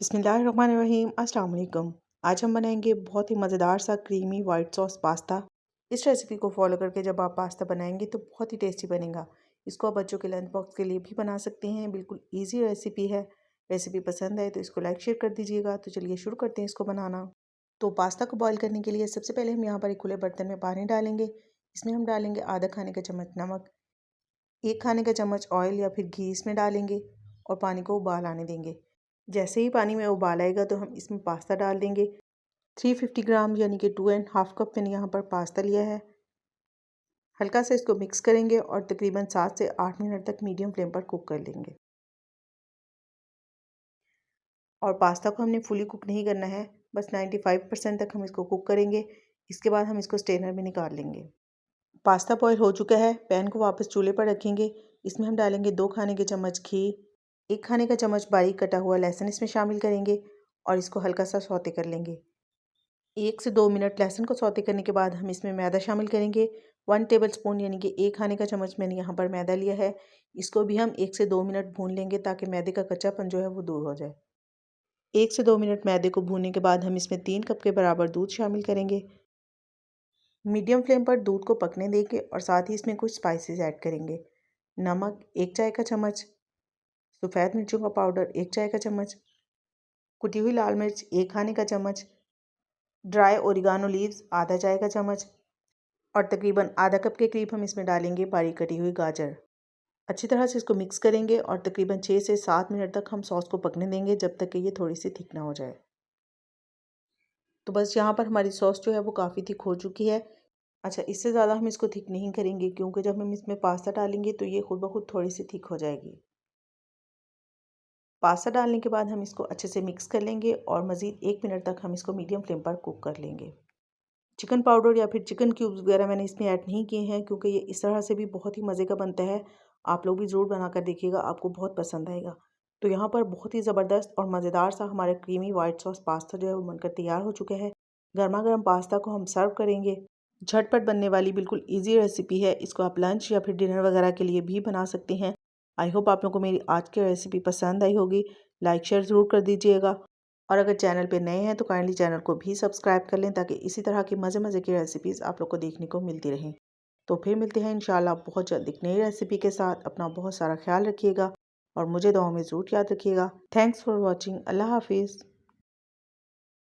बिस्मिल्लाहिर्रहमानिर्रहीम। अस्सलाम वालेकुम। आज हम बनाएंगे बहुत ही मज़ेदार सा क्रीमी वाइट सॉस पास्ता। इस रेसिपी को फॉलो करके जब आप पास्ता बनाएंगे तो बहुत ही टेस्टी बनेगा। इसको आप बच्चों के लंच बॉक्स के लिए भी बना सकते हैं। बिल्कुल इजी रेसिपी है। रेसिपी पसंद आए तो इसको लाइक शेयर कर दीजिएगा। तो चलिए शुरू करते हैं इसको बनाना। तो पास्ता को बॉईल करने के लिए सबसे पहले हम यहाँ पर एक खुले बर्तन में पानी डालेंगे। इसमें हम डालेंगे आधा खाने का चम्मच नमक, 1 खाने का चम्मच ऑयल या फिर घी इसमें डालेंगे और पानी को उबाल आने देंगे। जैसे ही पानी में उबाल आएगा तो हम इसमें पास्ता डाल देंगे। 350 ग्राम यानी कि 2.5 कप मैंने यहाँ पर पास्ता लिया है। हल्का सा इसको मिक्स करेंगे और तकरीबन 7 से 8 मिनट तक मीडियम फ्लेम पर कुक कर लेंगे। और पास्ता को हमने फुली कुक नहीं करना है, बस 95% तक हम इसको कुक करेंगे। इसके बाद हम इसको स्ट्रेनर में निकाल लेंगे। पास्ता बॉयल हो चुका है। पैन को वापस चूल्हे पर रखेंगे। इसमें हम डालेंगे 2 खाने के चम्मच घी, 1 खाने का चम्मच बारीक कटा हुआ लहसुन इसमें शामिल करेंगे और इसको हल्का सा सौते कर लेंगे। 1 से 2 मिनट लहसुन को सौते करने के बाद हम इसमें मैदा शामिल करेंगे। 1 टेबल स्पून यानी कि 1 खाने का चम्मच मैंने यहाँ पर मैदा लिया है। इसको भी हम 1 से 2 मिनट भून लेंगे ताकि मैदे का कच्चापन जो है वो दूर हो जाए। 1 से 2 मिनट मैदे को भूनने के बाद हम इसमें 3 कप के बराबर दूध शामिल करेंगे। मीडियम फ्लेम पर दूध को पकने देंगे और साथ ही इसमें कुछ स्पाइसेस ऐड करेंगे। नमक 1 चाय का चम्मच, सफ़ेद मिर्चों का पाउडर 1 चाय का चम्मच, कुटी हुई लाल मिर्च 1 खाने का चम्मच, ड्राई ओरिगानो लीव्स आधा चाय का चम्मच और तकरीबन आधा कप के करीब हम इसमें डालेंगे बारीक कटी हुई गाजर। अच्छी तरह से इसको मिक्स करेंगे और तकरीबन 6 से 7 मिनट तक हम सॉस को पकने देंगे जब तक कि ये थोड़ी सी थिक ना हो जाए। तो बस यहाँ पर हमारी सॉस जो है वो काफ़ी थिक हो चुकी है। अच्छा, इससे ज़्यादा हम इसको थिक नहीं करेंगे क्योंकि जब हम इसमें पास्ता डालेंगे तो ये खुद ब खुद थोड़ी सी थिक हो जाएगी। पास्ता डालने के बाद हम इसको अच्छे से मिक्स कर लेंगे और मज़ीद 1 मिनट तक हम इसको मीडियम फ्लेम पर कुक कर लेंगे। चिकन पाउडर या फिर चिकन क्यूब्स वगैरह मैंने इसमें ऐड नहीं किए हैं क्योंकि ये इस तरह से भी बहुत ही मज़े का बनता है। आप लोग भी ज़रूर बना कर देखिएगा, आपको बहुत पसंद आएगा। तो यहाँ पर बहुत ही ज़बरदस्त और मज़ेदार सा हमारा क्रीमी वाइट सॉस पास्ता जो है वो बनकर तैयार हो चुका है। गर्मा गर्म पास्ता को हम सर्व करेंगे। झटपट बनने वाली बिल्कुल ईजी रेसिपी है। इसको आप लंच या फिर डिनर वगैरह के लिए भी बना सकते हैं। आई होप आप लोगों को मेरी आज की रेसिपी पसंद आई होगी। लाइक शेयर ज़रूर कर दीजिएगा और अगर चैनल पे नए हैं तो काइंडली चैनल को भी सब्सक्राइब कर लें ताकि इसी तरह की मज़े मज़े की रेसिपीज़ आप लोग को देखने को मिलती रहें। तो फिर मिलते हैं इंशाल्लाह बहुत जल्द एक नई रेसिपी के साथ। अपना बहुत सारा ख्याल रखिएगा और मुझे दुआओं में ज़रूर याद रखिएगा। Thanks for watching. अल्लाह हाफिज़।